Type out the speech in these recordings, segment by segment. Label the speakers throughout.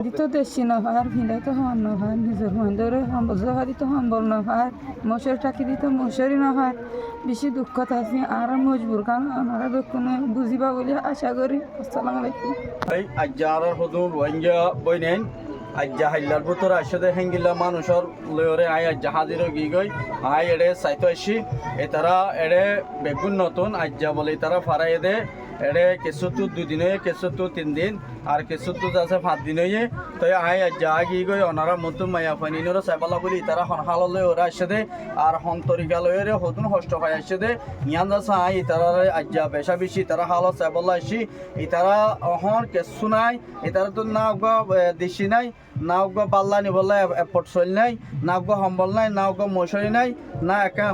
Speaker 1: তো দেশি নভার ভিলে তো হন নভার নিজের মহিলার সম্বল জহারি তো সম্বল নভার মশারি টাকি দিত মশারি নভার বেশি দুঃখ থাকি আর মজবুর কারণ আমরা কোনো বুঝিবা বলে আশা করি। আসসালামু আলাইকুম।
Speaker 2: আজ্জার হদু রোহিঙ্গা বইনেন আজ্জা হাইলার ভিতরে আসলে হেঙ্গিলা মানুষের লয়রে আই আজ্জা হাজির গি গই আই এড়ে সাইতো আসি এ তারা এড়ে বেগুন নতুন আজ্জা বলে তারা ফারাই দে এড়ে কিছু তো 2 দিন হয়ে কিছু তো 3 দিন আর কিছু তো আছে 5 দিন হয়ে তো আই আজ্জা গি গই অনারা মতো মায়া ফানিনর সাইবালা বলি তারা হনহাল লয় ওরা আসে দে আর হন্তরিকা লয়রে হতুন হষ্ট হয় আসে দে ইয়ান্দা সাই তারা আজ্জা বেশা বেশি তারা হাল সাইবালা আসি ই তারা অহন কিছু নাই ই তারা তো না দেশি নাই নাওগো পাল্লা নিবলে এপট চল নাই নাওগো সম্বল নাই নাওগো মশারি নাই না একা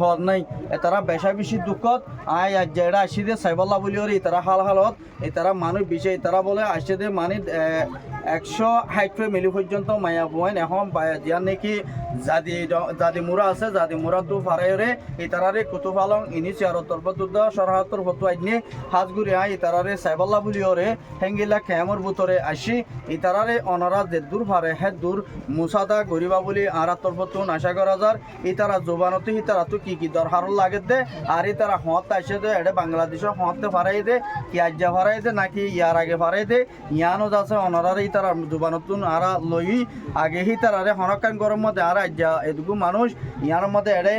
Speaker 2: হর নাই তারা বেশা বেশি দুঃখত আই যেটা আসি দে সাইবল্লা বলি ওর তারা হাল হালত তারা মানুষ বিষয় তারা বলে আসে দে মানে 160 মিলি পর্যন্ত মায়া পয়েন্ট এখন যার নাকি জাদি মুরা আছে জাদি মুরা তো ফারাইরে এই তারারে কুতুব আলম ইনিশিয়ার তরফতুদ্দ সরহাতর ফটো আইনে হাজগুড়ি আই তারারে সাইবল্লা বলি ওরে হেঙ্গিলা খেমর ভিতরে আসি এই তারারে অনারা যে দূর ফারে হে দূর মুসাদা গরিবা বলি আর তরফতুন আশা করা যার এই তারা জোবানতে হি তারা তো কি দরকার লাগে দে আর এই তারা হত আসে দে এটা বাংলাদেশের হতে ফারাই দে কি আজ্জা ফারাই দে নাকি ইয়ার আগে ফারাই দে ইয়ানো যাচ্ছে অনারার এই তারা জোবানতুন আর লই আগে হি তারারে হনকান গরম মধ্যে আর আজ্জা এটুকু মানুষ ইয়ার মধ্যে এড়ে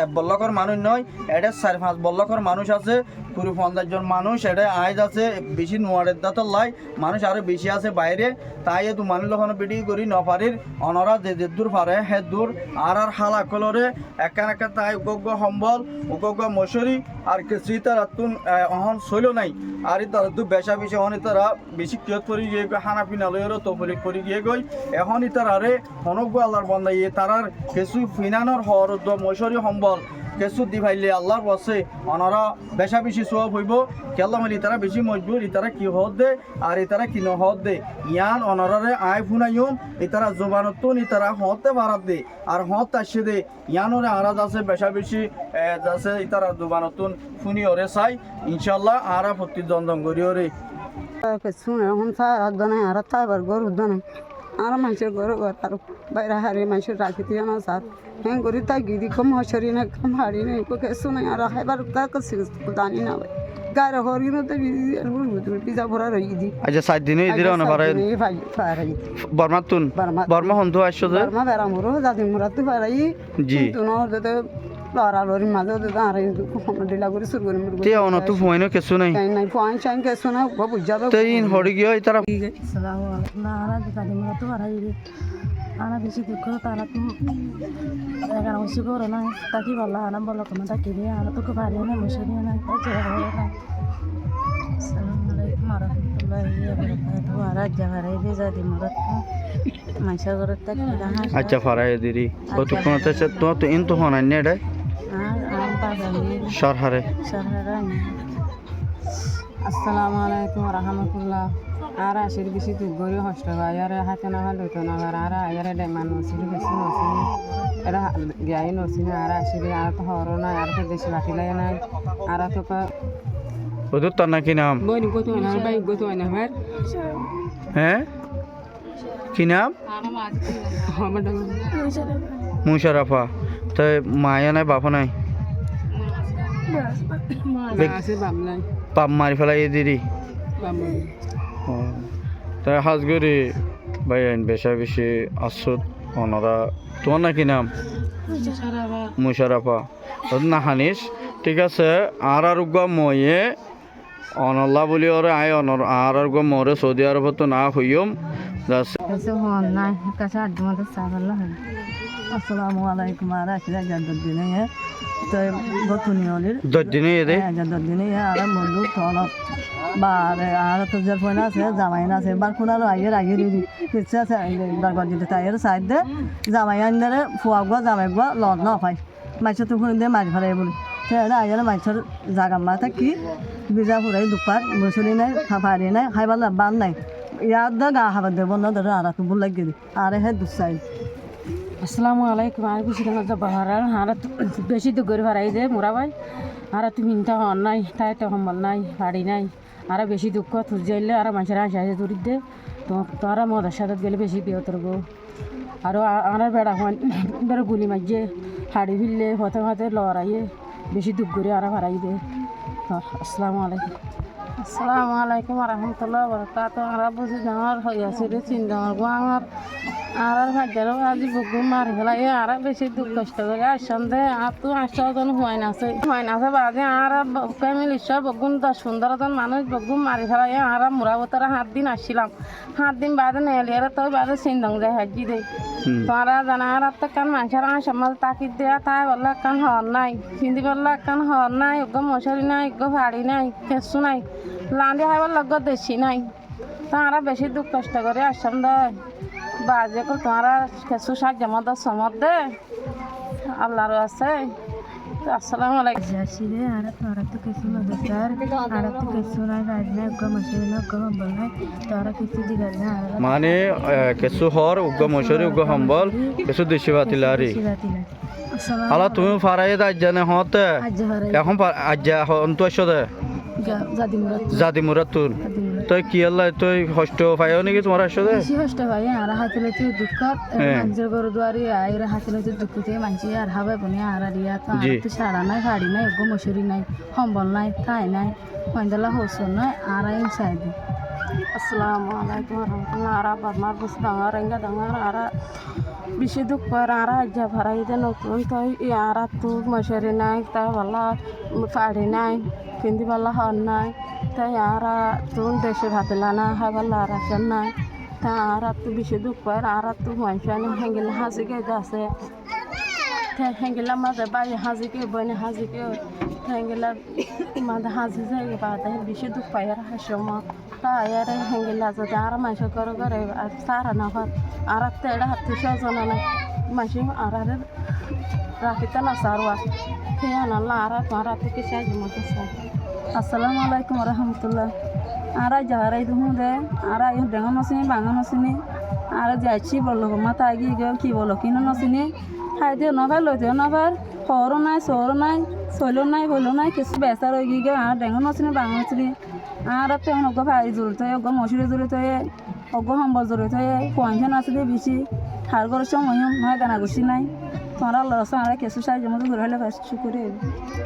Speaker 2: 1 বল্লকর মানুষ নয় এটা 4-5 বল্লকর মানুষ আছে 50 জন মানুষ এটা আইজ আছে বেশি নোয়ারের দাঁতর লাই মানুষ আরো বেশি আছে বাইরে তাই তো মানুষ যখন পিটি করি নপারির অনরা যে দূর পারে হে দূর আর হালা কলরে একা তাই উগ্র সম্বল উগ্র মশারি আর কিছুই তারা তুন অহন শৈল নাই আর তারা দু বেশা বেশি অনেক তারা বেশি কিয়ত করে গিয়ে খানা পিনা লয়েরও তফলিক করে গিয়ে গই এখন তারারে হনগ্য আল্লাহর বন্দাই তারার কিছু ফিনানোর হর মশারি সম্বল কিছু দি ভাইলে আল্লাহর বসে অনারা বেশা বেশি সোয়াব হইব কেল্লা মালি তারা বেশি মজবুর ইতারা কি হদ দে আর ইতারা কি নহদ দে ইয়ান অনারারে আয় ফুনাইম ইতারা জোবানতুন ইতারা হতে ভাড়াত দে আর হত আসে দে ইয়ানরে আরাজ আছে বেশা বেশি যাচ্ছে ইতারা জোবানতুন ফুনি ওরে চাই ইনশাল্লাহ আরা প্রতি জন্দম করি ওরে
Speaker 1: শুনে এখন সারা আর তারপর গরু দনে আর মানুষের ঘরে ঘর আর বাইরে হারে মানুষের রাখি দিয়ে না স্যার হ্যাঁ করি তাই গিরি কম হসরি না কম হাড়ি নেই কিছু নাই আর হাইবার জানি না ভাই গায়ে হরি না তো পিজা ভরা রই দি
Speaker 2: আচ্ছা 7 দিনে ইদিরা না পারে বর্মাতুন বর্মা হন্তু আসছো যে
Speaker 1: বর্মা বেরা মুরো জাতি মুরাতে পারাই
Speaker 2: জি
Speaker 1: তো নতে লড়ালড়ির মাঝে আর ডিলা করে শুরু করে
Speaker 2: তে অন তো ফোইনো কিছু নাই
Speaker 1: নাই পয়েন্ট চাইন কিছু না বুঝাবে
Speaker 2: তে ইন হড়ি গিয়ে তারা
Speaker 1: আসসালামু আলাইকুম না আর জাতি মুরাতে পারাই আনা বেশি দুঃখ তারা তো এগারো বছর করে না তাকি বলা আনা বলো কোনো তাকি দিয়ে আর তোকে পারি না মশারি না আসসালামু আলাইকুম রহমতুল্লাহি আর জাহারাই দিয়ে জাতি মুরাত মাইসা করে তাকি
Speaker 2: আচ্ছা ফারাই দিরি কতক্ষণ তো ইন তো হন আইনে রে সরহারে
Speaker 1: আসসালামু আলাইকুম রহমতুল্লাহ আর আশির বেশি দুঃখ গরি হষ্ট হয় আর হাতে না হয় লইতো না আর আয়ারে ডেমান নসিরি বেশি নসিনি এটা গাই নসিনি আর আশিরি আর তো হর না আর তো দেশি বাতিলাই নাই আর তো
Speaker 2: ওদের তার নাকি নাম
Speaker 1: বইনি কত না ভাই কত না ভাই
Speaker 2: হ্যাঁ কি নাম মুশারাফা তো মায়া নাই বাপা নাই পাপ মারি ফেলাই দিদি তাই হাজগরি ভাই আইন বেশা বেশি আসুদ ওনারা তোমার নাকি নাম মুশারাফা না হানিস ঠিক আছে আর ময়ে অনল্লা বলি ওরে আয় অনর আর মরে সৌদি আরব তো না হইম
Speaker 1: আসসালামু আলাইকুম আর আসলে দিনে তো গতুনি হলির
Speaker 2: দিনে এদে
Speaker 1: দিনে আর বন্ধু তল বা আর তো যার ফোন আছে জামাই আছে বার কোনার আগে ইচ্ছা আছে দরকার দিতে তাই এর সাইড দে জামাই আনলে ফুয়া গো জামাই গো লদ না পাই মাইছে তো ফোন দিয়ে মাছ ফেলাই বলি সেটা আগে মাছের জাগা মাথা কি বিজা ফুরাই দুপার মসুরি নাই খাফারি নাই খাইবার বান নাই ইয়ার দা গা খাবার দেব না ধরে আর তো ভুল লাগিয়ে দিই আর হে দুসাই আসসালামু আলাইকুম আর বেশি দিন বাহার আর বেশি তো গরিব হারাই দে মোরা ভাই আর তুমি ইনটা হন নাই তাই তো সম্বল নাই বাড়ি নাই আর বেশি দুঃখ তুর যাইলে আর মানুষের আসে আসে দূর দে
Speaker 3: তো তারা মদের সাথে গেলে বেশি বিয়তর গো আর আর বেড়া হয় বেড়া গুলি মাঝে হাড়ি ফিরলে হতে হতে লড়াইয়ে বেশি দুঃখ করে আর হারাই দে আসসালামু আলাইকুম আসসালামু আলাইকুম রহমতুল্লাহ বরকাত আমরা বুঝি ডাঙর হইয়াছে রে চিন ডাঙর গো আমার আর ভাগ্যের আজি বুকু মারি ফেলা এ আর বেশি দুঃখ কষ্ট করে আসন দে আর তো 8 জন হয় না বাদে আর ফ্যামিলি সব বগুন 10-15 জন মানুষ বগুন মারি ফেলা এ আর মুরাবতারা 7 দিন আসছিলাম 7 দিন বাদে নেলিয়ারে তো বাদে চিন্দং যায় হাজি দে তোরা জানা আর তো কান মানুষের সমাজ তাকি দেয়া তাই বললা কান হর নাই চিন্তি বললা কান হর নাই ওগো মশারি নাই ওগো ভাড়ি নাই কেসু নাই লান্ডি হাইবার লগ দেশি নাই তারা বেশি দুঃখ কষ্ট করে আসম দে বাজে করে তোমারা কেসু সাহায্য মত সমত দে আল্লাহর আছে আসসালামু আলাইকুম
Speaker 4: যাচ্ছিলে আর তোরা তো কিছু নদীর আর তো কিছু নাই রাজনা গো মশারি না গো বল নাই তোরা কিছু দিগার না
Speaker 2: মানে কেঁচু হর উগ্র মশারি উগ্র সম্বল কেঁচু দেশি বাতিলারি আলা তুমি ফারাই আজ্জানে হতে এখন আজ্জা অন্ত দে জাদি মুরাদ তুন তুই কি আল্লাহ তুই কষ্ট পাইও নাকি তোমার আসলে
Speaker 4: বেশি কষ্ট ভাই আর হাতে লইতে দুঃখ মানুষের গরু দুয়ারি আর হাতে লইতে দুঃখ থেকে মানুষ আর হাবে বনে আর রিয়া তো সারা নাই শাড়ি নাই গো মশুরি নাই সম্বল নাই ঠাই নাই মহিলা হৌসল নাই আর ইনসাইড
Speaker 3: আসসালামু আলাইকুম রহমতুল্লাহ আর বাদমার বুঝ ডাঙর এঙ্গা ডাঙর আর বেশি দুঃখ করে আর আজ্জা ভাড়াই দে নতুন তো আর তো মশুরি নাই তা বলা শাড়ি নাই পিন্দি বলা হর নাই তাই আর তুন দেশে ভাতলা না হাইবাল্লা রাখেন নাই তা আর তো বেশি দুঃখ করে আর তো মানুষ হেঙ্গিলা হাজিকে আছে হেঙ্গিলা মাঝে বাইরে হাজিকে বনে হাজিকে হেঙ্গিলা মাঝে হাজি যাই বাদে বেশি দুঃখ পাই আর হাসমা তাই আর হেঙ্গিলা যদি আর মানুষ করে করে আর সারা না হয় আর তেড়া হাতে সজন নাই মানুষ আর রাখিতে না সারওয়া খেয়ে না আর তো কিছু আজ মতো
Speaker 4: আসসালামু আলাইকুম রহমতুল্লাহ আর যাহারাই দুহু দে আর ডেঙ্গা নচিনি বাঙা নচিনি আর যাচ্ছি বললো মাথা আগি গেল কি বলো কিনো নচিনি খাই দিও নভার লই দিও নভার সরো নাই সরো নাই শৈলো নাই হইলো নাই কিছু বেচার হয়ে গিয়ে আর ডেঙ্গা নচিনি বাঙা নচিনি আর তেমন অগ্য ভাই জড়িত হয়ে অগ্য মশুরি জড়িত হয়ে অগ্য সম্বল জড়িত হয়ে পয়সা নাচলে বেশি হার করার সময় নয় গানা গুছি নাই তোমরা লড়াশো আর কিছু সাহায্য মতো ঘুরে হলে শুকুরে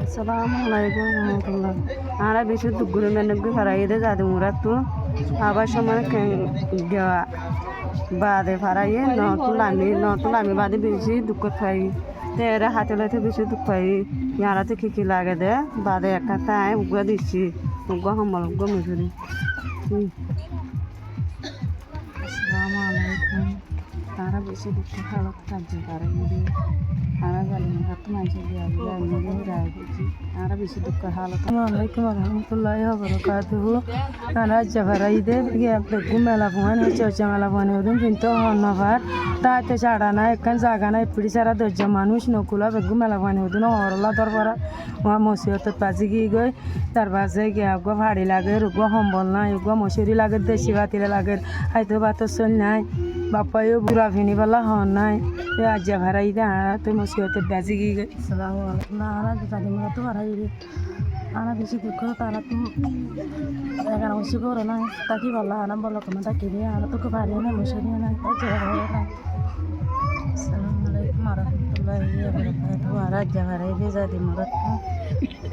Speaker 3: আসসালামু আলাইকুম রহমতুল্লাহ আর বেশি দুঃখ করে মেনে ফারাই দে জাদু মুরাদ তো আবার সময় বাদে ফারাইয়ে নতুন আমি বাদে বেশি দুঃখ পাই তেরা হাতে লাইতে বেশি দুঃখ পাই ইয়ারাতে কি লাগে দে বাদে একটা তাই উগা দিচ্ছি উগা সম্বল উগা মজুরি আসসালামু আলাইকুম তারা বেশি দুঃখ খারাপ কার্য করে তারা জানি না তো মানুষের তারা বেশি দুঃখ হালত
Speaker 4: আলাইকুম রহমতুল্লাহ বরকাতুহু আর যাভারাই দে বেগু মেলা বহান চর্চা মেলা বহান ওদিন কিন্তু হন্নভার তাইতে ছাড়া না এখান জায়গা না এপিড়ি ছাড়া দরজা মানুষ নকুলা বেগু মেলা বহান ওদিন হরলা দরবারা ওয়া মসিয়ত পাজি গিয়ে গই তার বাজে গিয়া গো ভাড়ি লাগে রুগো সম্বল নাই গো মশুরি লাগে দেশি বাতিলে লাগে হয়তো বাতর চল নাই বাপায়ও বুড়া ফিনি বলা হন নাই আজ্জা ভাড়াই দে তুই মসিয়তের বাজি গিয়ে গই
Speaker 3: আসসালামু আলাইকুম না আর জানি না তো ভাড়াই দে আনা বেশি দুঃখ তারা তো এখানে বেশি করে নাই তাকি বলা আনা বলো কোনো তাকি দিয়ে আনা তোকে ভারী না মশুরি না
Speaker 4: আসসালামু আলাইকুম রহমতুল্লাহি ওয়া বারাকাতুহু আর যাভারাই দে জাদি মুরাদ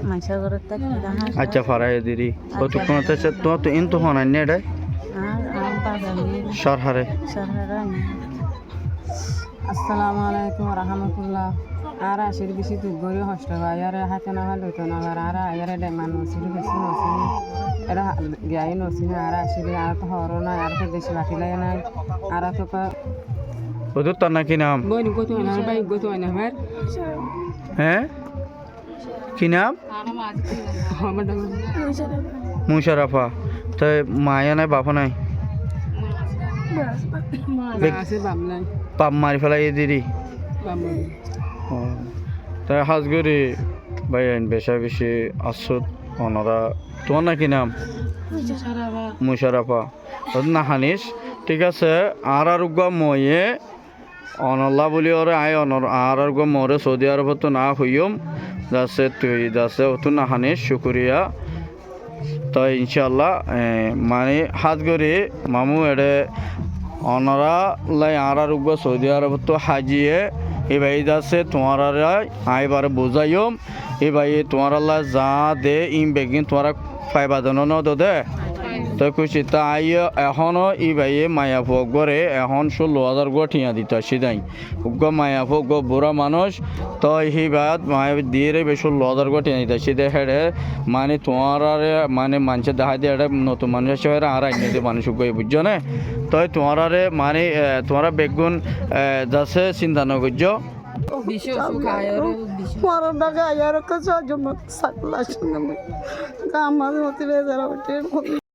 Speaker 4: মাইসা গরত তাকি রাহা
Speaker 2: আচ্ছা ফারাই দিদি কতক্ষণ তো ইন তো হন আন্নে রে
Speaker 4: আর বাগানি
Speaker 2: সরহারে
Speaker 4: শহরানি
Speaker 3: আসসালামু আলাইকুম রহমতুল্লাহ আর আসির বেশি দুঃখ করে হষ্ট হয় আর হাতে না হয় লইতো না আর আর ডেমান নসিরি বেশি নসিনি এটা গাই নসিনি আর আসিরি আর তো হরো নাই আর তো দেশি বাতি লাগে নাই আর তো
Speaker 2: ওদের তার নাকি নাম
Speaker 3: বইনি গত হয় না ভাই গত হয় না ভাই
Speaker 2: হ্যাঁ কি নাম মুশারাফা তাই মায়া নাই বাপা নাই
Speaker 3: আছে বাপ নাই
Speaker 2: পাপ মারি ফেলাই দিদি তাই হাজগরি ভাই বেশা বেশি আসত ওনারা তোমার নাকি নাম মুশারাফা না হানিস ঠিক আছে আর উগা ময়ে অনল্লা বলি ওরে আয় আর উগা মরে সৌদি আরব তো না হইম যাচ্ছে তুই যাচ্ছে তো না হানিস শুক্রিয়া তো ইনশাল্লাহ মানে হাত গড়ি মামু এডে অনারা লাই আর উগ্র সৌদি আরব তো হাজিয়ে এ ভাই আছে তোমার আইবার বোঝাইম এ ভাই তোমার যা দে ইম বেগিন তোমার পাইবাদন দে তো খুশি তা আইয় এখনও ই ভাইয়ে মায়া ফোক গড়ে এখন 16,000 গো ঠিয়া দিত সিদাই উগ্র মায়া ফোক গো বুড়া মানুষ তো হি বাদ মায়া দিয়ে 16,000 গো ঠিয়া দিত সিদে হেডে মানে তোমার মানে মানুষে দেখা দিয়ে এটা নতুন মানুষের সঙ্গে আর আইনে দিয়ে মানুষ গই বুঝছো না তো তোমার মানে তোমার বেগুন যাচ্ছে চিন্তা নগর্য
Speaker 1: মরণ টাকা আয়ার কাছে জমা সাকলা শুনে আমার মতো বেজার